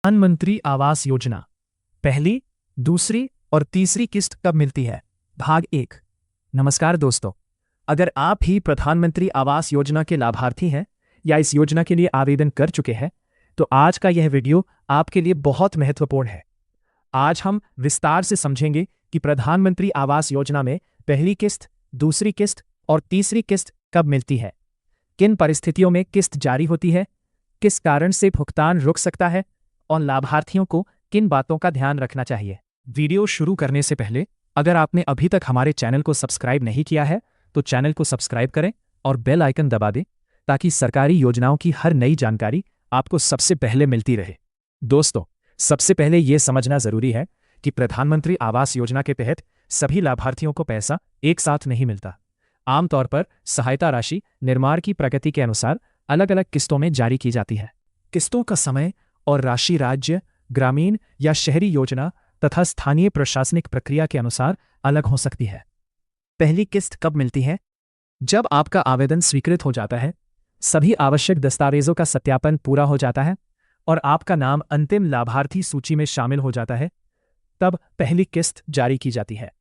प्रधानमंत्री आवास योजना पहली, दूसरी और तीसरी किस्त कब मिलती है? भाग 1। नमस्कार दोस्तों, अगर आप ही प्रधानमंत्री आवास योजना के लाभार्थी हैं या इस योजना के लिए आवेदन कर चुके हैं तो आज का यह वीडियो आपके लिए बहुत महत्वपूर्ण है। आज हम विस्तार से समझेंगे कि प्रधानमंत्री आवास योजना में पहली किस्त, दूसरी किस्त और तीसरी किस्त कब मिलती है, किन परिस्थितियों में किस्त जारी होती है, किस कारण से भुगतान रुक सकता है और लाभार्थियों को किन बातों का ध्यान रखना चाहिए। वीडियो शुरू करने से पहले अगर आपने अभी तक हमारे चैनल को सब्सक्राइब नहीं किया है तो चैनल को सब्सक्राइब करें और बेल आइकन दबा दें ताकि सरकारी योजनाओं की हर नई जानकारी आपको सबसे पहले मिलती रहे। दोस्तों, सबसे पहले यह समझना जरूरी है कि प्रधानमंत्री आवास योजना के तहत सभी लाभार्थियों को पैसा एक साथ नहीं मिलता। आमतौर पर सहायता राशि निर्माण की प्रगति के अनुसार अलग अलग किस्तों में जारी की जाती है। किस्तों का समय और राशि राज्य, ग्रामीण या शहरी योजना तथा स्थानीय प्रशासनिक प्रक्रिया के अनुसार अलग हो सकती है। पहली किस्त कब मिलती है? जब आपका आवेदन स्वीकृत हो जाता है, सभी आवश्यक दस्तावेजों का सत्यापन पूरा हो जाता है और आपका नाम अंतिम लाभार्थी सूची में शामिल हो जाता है, तब पहली किस्त जारी की जाती है।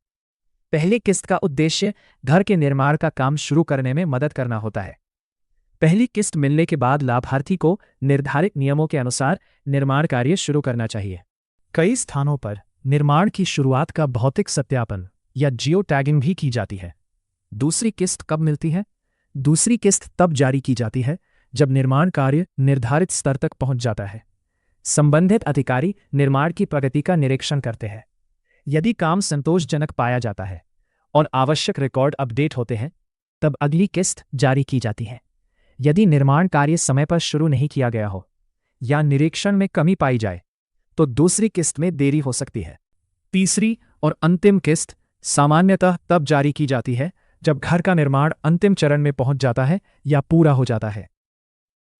पहली किस्त का उद्देश्य घर के निर्माण का काम शुरू करने में मदद करना होता है। पहली किस्त मिलने के बाद लाभार्थी को निर्धारित नियमों के अनुसार निर्माण कार्य शुरू करना चाहिए। कई स्थानों पर निर्माण की शुरुआत का भौतिक सत्यापन या जियो टैगिंग भी की जाती है। दूसरी किस्त कब मिलती है? दूसरी किस्त तब जारी की जाती है जब निर्माण कार्य निर्धारित स्तर तक पहुंच जाता है। संबंधित अधिकारी निर्माण की प्रगति का निरीक्षण करते हैं। यदि काम संतोषजनक पाया जाता है और आवश्यक रिकॉर्ड अपडेट होते हैं, तब अगली किस्त जारी की जाती है। यदि निर्माण कार्य समय पर शुरू नहीं किया गया हो या निरीक्षण में कमी पाई जाए तो दूसरी किस्त में देरी हो सकती है। तीसरी और अंतिम किस्त सामान्यतः तब जारी की जाती है जब घर का निर्माण अंतिम चरण में पहुंच जाता है या पूरा हो जाता है।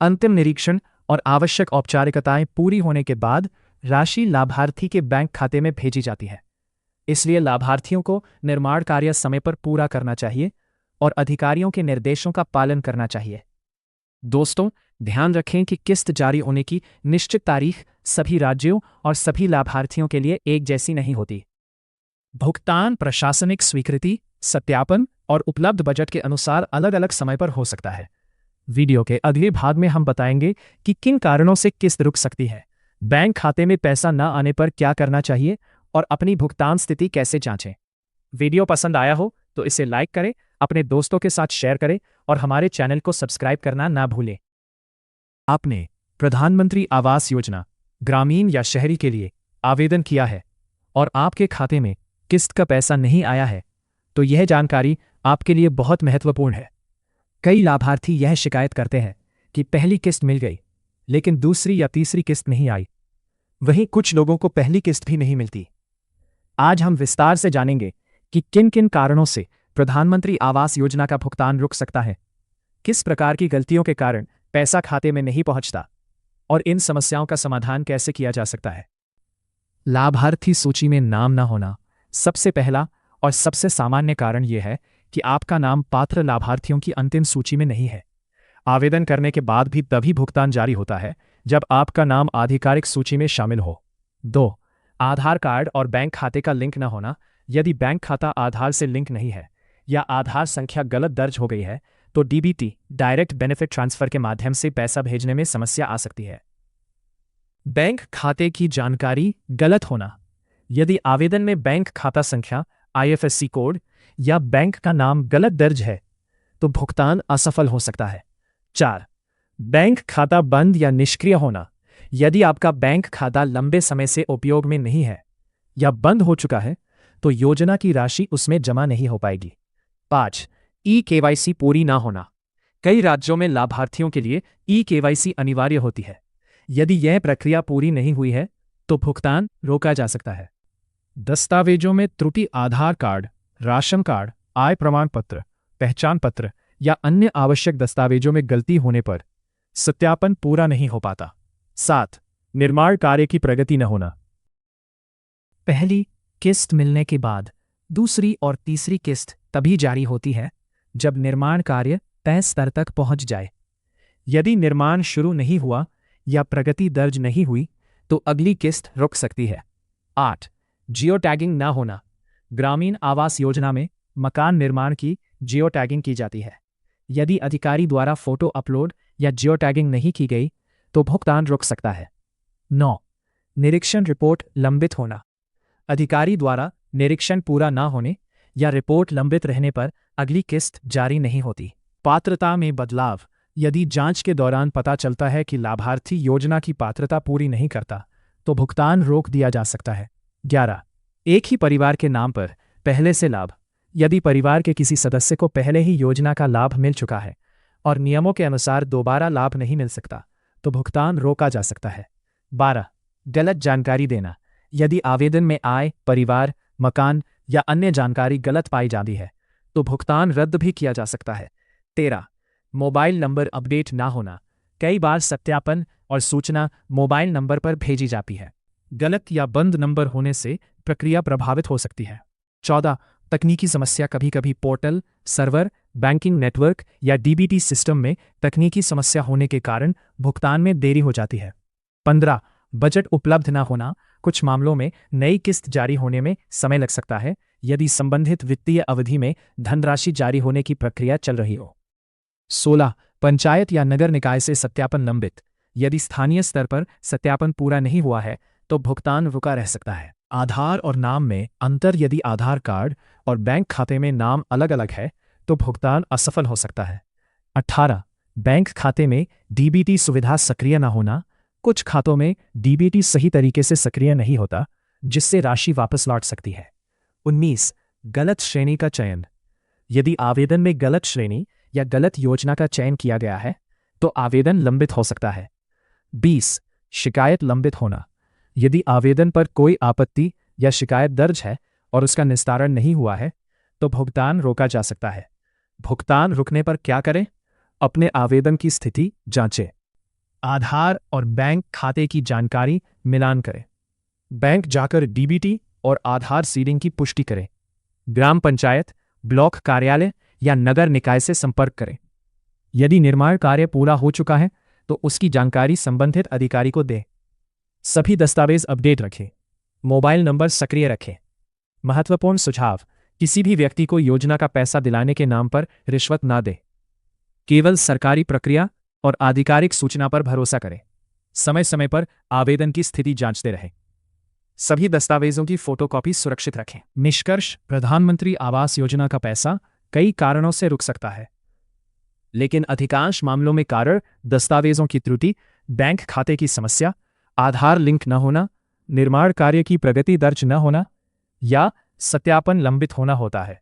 अंतिम निरीक्षण और आवश्यक औपचारिकताएं पूरी होने के बाद राशि लाभार्थी के बैंक खाते में भेजी जाती है। इसलिए लाभार्थियों को निर्माण कार्य समय पर पूरा करना चाहिए और अधिकारियों के निर्देशों का पालन करना चाहिए। दोस्तों, ध्यान रखें कि किस्त जारी होने की निश्चित तारीख सभी राज्यों और सभी लाभार्थियों के लिए एक जैसी नहीं होती। भुगतान प्रशासनिक स्वीकृति, सत्यापन और उपलब्ध बजट के अनुसार अलग अलग समय पर हो सकता है। वीडियो के अगले भाग में हम बताएंगे कि किन कारणों से किस्त रुक सकती है, बैंक खाते में पैसा न आने पर क्या करना चाहिए और अपनी भुगतान स्थिति कैसे जांचें। वीडियो पसंद आया हो तो इसे लाइक करें, अपने दोस्तों के साथ शेयर करें और हमारे चैनल को सब्सक्राइब करना ना भूलें। आपने प्रधानमंत्री आवास योजना ग्रामीण या शहरी के लिए आवेदन किया है और आपके खाते में किस्त का पैसा नहीं आया है तो यह जानकारी आपके लिए बहुत महत्वपूर्ण है। कई लाभार्थी यह शिकायत करते हैं कि पहली किस्त मिल गई लेकिन दूसरी या तीसरी किस्त नहीं आई। वहीं कुछ लोगों को पहली किस्त भी नहीं मिलती। आज हम विस्तार से जानेंगे कि किन किन कारणों से प्रधानमंत्री आवास योजना का भुगतान रुक सकता है, किस प्रकार की गलतियों के कारण पैसा खाते में नहीं पहुंचता और इन समस्याओं का समाधान कैसे किया जा सकता है। लाभार्थी सूची में नाम न होना सबसे पहला और सबसे सामान्य कारण यह है कि आपका नाम पात्र लाभार्थियों की अंतिम सूची में नहीं है। आवेदन करने के बाद भी तभी भुगतान जारी होता है जब आपका नाम आधिकारिक सूची में शामिल हो। 2. आधार कार्ड और बैंक खाते का लिंक न होना। यदि बैंक खाता आधार से लिंक नहीं है या आधार संख्या गलत दर्ज हो गई है तो डीबीटी डायरेक्ट बेनिफिट ट्रांसफर के माध्यम से पैसा भेजने में समस्या आ सकती है। बैंक खाते की जानकारी गलत होना। यदि आवेदन में बैंक खाता संख्या, आईएफएससी कोड या बैंक का नाम गलत दर्ज है तो भुगतान असफल हो सकता है। 4. बैंक खाता बंद या निष्क्रिय होना। यदि आपका बैंक खाता लंबे समय से उपयोग में नहीं है या बंद हो चुका है तो योजना की राशि उसमें जमा नहीं हो पाएगी। 5. ई-केवाईसी पूरी ना होना। कई राज्यों में लाभार्थियों के लिए ई-केवाईसी अनिवार्य होती है। यदि यह प्रक्रिया पूरी नहीं हुई है तो भुगतान रोका जा सकता है। दस्तावेजों में त्रुटि। आधार कार्ड, राशन कार्ड, आय प्रमाण पत्र, पहचान पत्र या अन्य आवश्यक दस्तावेजों में गलती होने पर सत्यापन पूरा नहीं हो पाता। 7. निर्माण कार्य की प्रगति न होना। पहली किस्त मिलने के बाद दूसरी और तीसरी किस्त तभी जारी होती है जब निर्माण कार्य तय स्तर तक पहुंच जाए। यदि निर्माण शुरू नहीं हुआ या प्रगति दर्ज नहीं हुई तो अगली किस्त रुक सकती है। 8. जियो टैगिंग न होना। ग्रामीण आवास योजना में मकान निर्माण की जियो टैगिंग की जाती है। यदि अधिकारी द्वारा फोटो अपलोड या जियो टैगिंग नहीं की गई तो भुगतान रुक सकता है। 9. निरीक्षण रिपोर्ट लंबित होना। अधिकारी द्वारा निरीक्षण पूरा न होने या रिपोर्ट लंबित रहने पर अगली किस्त जारी नहीं होती। पात्रता में बदलाव। यदि जांच के दौरान पता चलता है कि लाभार्थी योजना की पात्रता पूरी नहीं करता तो भुगतान रोक दिया जा सकता है। 11. एक ही परिवार के नाम पर पहले से लाभ। यदि परिवार के किसी सदस्य को पहले ही योजना का लाभ मिल चुका है और नियमों के अनुसार दोबारा लाभ नहीं मिल सकता तो भुगतान रोका जा सकता है। 12. गलत जानकारी देना। यदि आवेदन में आय, परिवार, मकान या अन्य जानकारी गलत पाई जाती है तो भुगतान रद्द भी किया जा सकता है। 13. मोबाइल नंबर अपडेट ना होना। कई बार सत्यापन और सूचना मोबाइल नंबर पर भेजी जाती है। गलत या बंद नंबर होने से प्रक्रिया प्रभावित हो सकती है। 14. तकनीकी समस्या। कभी कभी पोर्टल, सर्वर, बैंकिंग नेटवर्क या डीबीटी सिस्टम में तकनीकी समस्या होने के कारण भुगतान में देरी हो जाती है। 15. बजट उपलब्ध न होना। कुछ मामलों में नई किस्त जारी होने में समय लग सकता है यदि संबंधित वित्तीय अवधि में धनराशि जारी होने की प्रक्रिया चल रही हो। 16. पंचायत या नगर निकाय से सत्यापन लंबित। यदि स्थानीय स्तर पर सत्यापन पूरा नहीं हुआ है तो भुगतान रुका रह सकता है। आधार और नाम में अंतर। यदि आधार कार्ड और बैंक खाते में नाम अलग अलग है तो भुगतान असफल हो सकता है। 18. बैंक खाते में डीबीटी सुविधा सक्रिय न होना। कुछ खातों में डीबीटी सही तरीके से सक्रिय नहीं होता जिससे राशि वापस लौट सकती है। 19. गलत श्रेणी का चयन। यदि आवेदन में गलत श्रेणी या गलत योजना का चयन किया गया है तो आवेदन लंबित हो सकता है। 20. शिकायत लंबित होना। यदि आवेदन पर कोई आपत्ति या शिकायत दर्ज है और उसका निस्तारण नहीं हुआ है तो भुगतान रोका जा सकता है। भुगतान रुकने पर क्या करें? अपने आवेदन की स्थिति जांचें। आधार और बैंक खाते की जानकारी मिलान करें। बैंक जाकर डीबीटी और आधार सीडिंग की पुष्टि करें। ग्राम पंचायत, ब्लॉक कार्यालय या नगर निकाय से संपर्क करें। यदि निर्माण कार्य पूरा हो चुका है तो उसकी जानकारी संबंधित अधिकारी को दें। सभी दस्तावेज अपडेट रखें। मोबाइल नंबर सक्रिय रखें। महत्वपूर्ण सुझाव। किसी भी व्यक्ति को योजना का पैसा दिलाने के नाम पर रिश्वत ना दें। केवल सरकारी प्रक्रिया और आधिकारिक सूचना पर भरोसा करें। समय समय पर आवेदन की स्थिति जांचते रहें। सभी दस्तावेजों की फोटोकॉपी सुरक्षित रखें। निष्कर्ष। प्रधानमंत्री आवास योजना का पैसा कई कारणों से रुक सकता है, लेकिन अधिकांश मामलों में कारण दस्तावेजों की त्रुटि, बैंक खाते की समस्या, आधार लिंक न होना, निर्माण कार्य की प्रगति दर्ज न होना या सत्यापन लंबित होना होता है।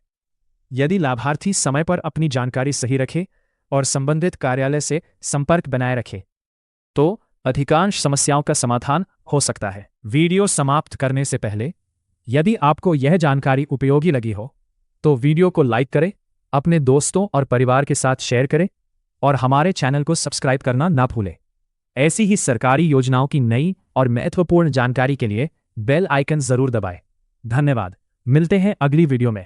यदि लाभार्थी समय पर अपनी जानकारी सही रखे और संबंधित कार्यालय से संपर्क बनाए रखे तो अधिकांश समस्याओं का समाधान हो सकता है। वीडियो समाप्त करने से पहले यदि आपको यह जानकारी उपयोगी लगी हो तो वीडियो को लाइक करें, अपने दोस्तों और परिवार के साथ शेयर करें और हमारे चैनल को सब्सक्राइब करना ना भूलें। ऐसी ही सरकारी योजनाओं की नई और महत्वपूर्ण जानकारी के लिए बेल आइकन जरूर दबाएं। धन्यवाद। मिलते हैं अगली वीडियो में।